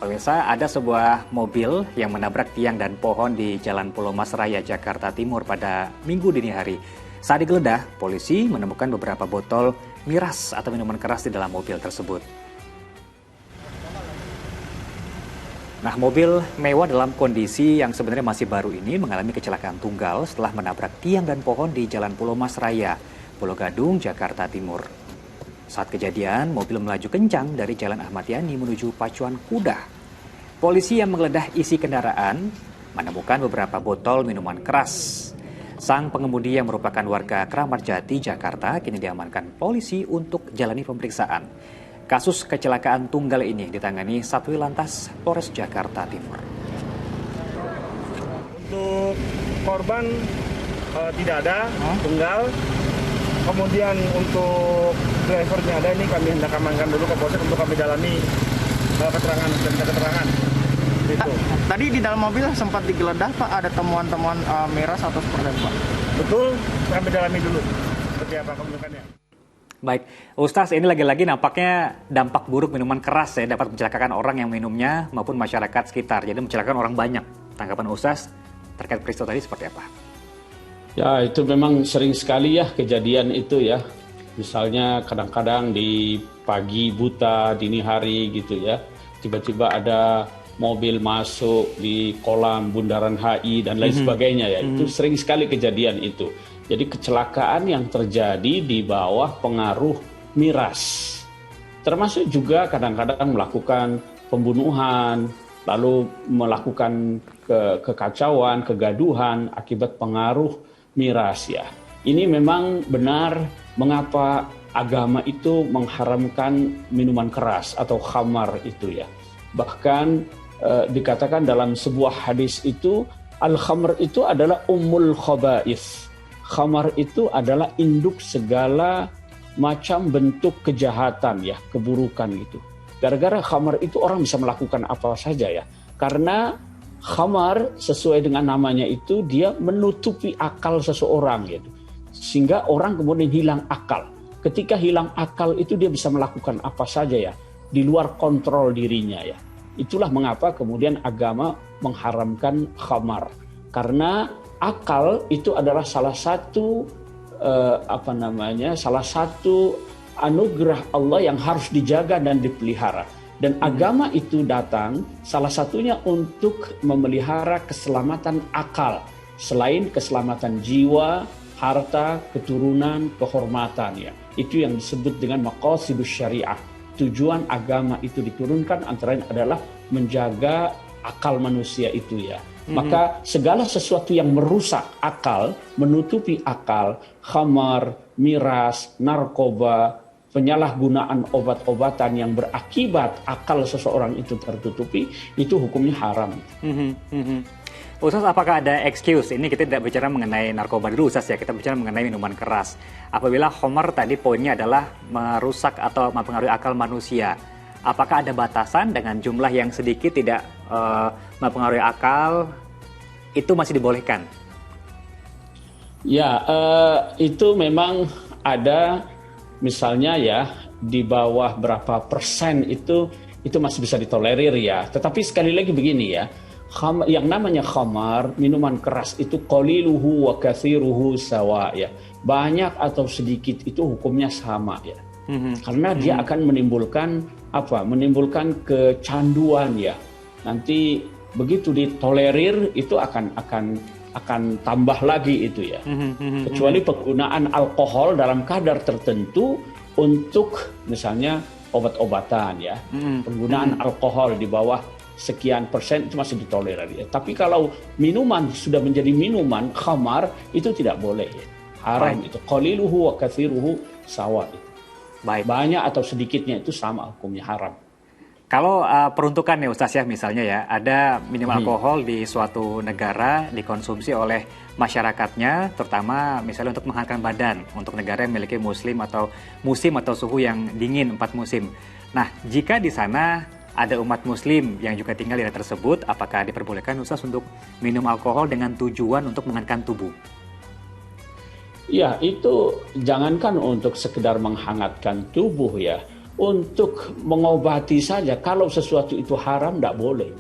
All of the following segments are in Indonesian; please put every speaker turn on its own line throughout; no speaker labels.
Pemirsa, ada sebuah mobil yang menabrak tiang dan pohon di Jalan Pulau Mas Raya, Jakarta Timur pada Minggu dini hari. Saat digeledah, polisi menemukan beberapa botol miras atau minuman keras di dalam mobil tersebut. Nah, mobil mewah dalam kondisi yang sebenarnya masih baru ini mengalami kecelakaan tunggal setelah menabrak tiang dan pohon di Jalan Pulau Mas Raya, Pulau Gadung, Jakarta Timur. Saat kejadian, mobil melaju kencang dari Jalan Ahmad Yani menuju Pacuan Kuda. Polisi yang menggeledah isi kendaraan menemukan beberapa botol minuman keras. Sang pengemudi yang merupakan warga Kramat Jati, Jakarta, kini diamankan polisi untuk jalani pemeriksaan. Kasus kecelakaan tunggal ini ditangani Satwil Lantas Polres Jakarta Timur.
Untuk korban tidak ada, tunggal. Kemudian untuk drivernya ada, ini kami hendak amankan dulu ke Polsek untuk kami dalami keterangan. Gitu.
Tadi di dalam mobil sempat digeledah, Pak, ada temuan-temuan miras atau seperti apa, Pak?
Betul, kami dalami dulu seperti apa kebutuhannya.
Baik, Ustaz, ini lagi-lagi nampaknya dampak buruk minuman keras ya dapat mencelakakan orang yang minumnya maupun masyarakat sekitar. Jadi mencelakakan orang banyak. Tanggapan Ustaz terkait peristiwa tadi seperti apa?
Ya, itu memang sering sekali ya kejadian itu ya. Misalnya kadang-kadang di pagi buta, dini hari gitu ya. Tiba-tiba ada mobil masuk di kolam bundaran HI dan lain sebagainya ya. Itu sering sekali kejadian itu. Jadi kecelakaan yang terjadi di bawah pengaruh miras. Termasuk juga kadang-kadang melakukan pembunuhan, lalu melakukan kekacauan, kegaduhan akibat pengaruh miras ya. Ini memang benar mengapa agama itu mengharamkan minuman keras atau khamar itu ya. Bahkan dikatakan dalam sebuah hadis itu, al-khamr itu adalah ummul khaba'ith. Khamar itu adalah induk segala macam bentuk kejahatan ya, keburukan gitu. Gara-gara khamar itu orang bisa melakukan apa saja ya. Karena khamar sesuai dengan namanya itu dia menutupi akal seseorang gitu. Sehingga orang kemudian hilang akal. Ketika hilang akal itu dia bisa melakukan apa saja ya, di luar kontrol dirinya ya. Itulah mengapa kemudian agama mengharamkan khamar. Karena akal itu adalah salah satu salah satu anugerah Allah yang harus dijaga dan dipelihara. Dan agama itu datang salah satunya untuk memelihara keselamatan akal. Selain keselamatan jiwa, harta, keturunan, kehormatan ya. Itu yang disebut dengan maqasidus syariah. Tujuan agama itu diturunkan antara lain adalah menjaga akal manusia itu ya. Maka segala sesuatu yang merusak akal, menutupi akal, khamar, miras, narkoba, penyalahgunaan obat-obatan yang berakibat akal seseorang itu tertutupi, itu hukumnya haram.
Ustaz, apakah ada excuse? Ini kita tidak bicara mengenai narkoba dulu, Ustaz ya. Kita bicara mengenai minuman keras. Apabila khamar tadi poinnya adalah merusak atau mempengaruhi akal manusia. Apakah ada batasan dengan jumlah yang sedikit tidak mempengaruhi akal, itu masih dibolehkan?
Ya, itu memang ada misalnya ya di bawah berapa persen itu masih bisa ditolerir ya. Tetapi sekali lagi begini ya, yang namanya khamar, minuman keras itu qaliluhu wa kathiruhu sawa ya. Banyak atau sedikit itu hukumnya sama ya. Karena dia akan menimbulkan menimbulkan kecanduan ya. Nanti begitu ditolerir itu akan tambah lagi itu ya. Kecuali penggunaan alkohol dalam kadar tertentu untuk misalnya obat-obatan ya. Penggunaan alkohol di bawah sekian persen itu masih ditolerir ya. Tapi kalau minuman sudah menjadi minuman khamar itu tidak boleh ya. Haram itu. Qaliluhu wa kathiruhu sawa itu.
Baik.
Banyak atau sedikitnya itu sama hukumnya haram.
Kalau peruntukan ya Ustaz ya, misalnya ya, ada minum alkohol di suatu negara dikonsumsi oleh masyarakatnya, terutama misalnya untuk menghangatkan badan, untuk negara yang memiliki musim atau suhu yang dingin 4 musim. Nah, jika di sana ada umat muslim yang juga tinggal di daerah tersebut, apakah diperbolehkan Ustaz untuk minum alkohol dengan tujuan untuk menghangatkan tubuh?
Ya, itu jangankan untuk sekedar menghangatkan tubuh ya. untuk mengobati saja. Kalau sesuatu itu haram, tidak boleh.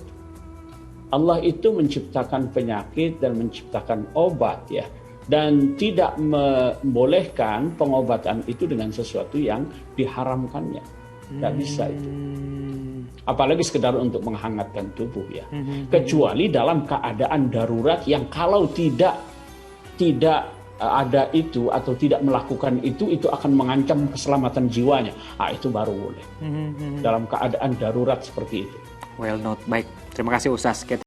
Allah itu menciptakan penyakit dan menciptakan obat ya. Dan tidak membolehkan pengobatan itu dengan sesuatu yang diharamkannya. Tidak bisa itu. Apalagi sekedar untuk menghangatkan tubuh ya. Kecuali dalam keadaan darurat yang kalau tidak ada itu atau tidak melakukan itu akan mengancam keselamatan jiwanya. Itu baru boleh. Dalam keadaan darurat seperti itu.
Well note. Baik. Terima kasih Ustaz.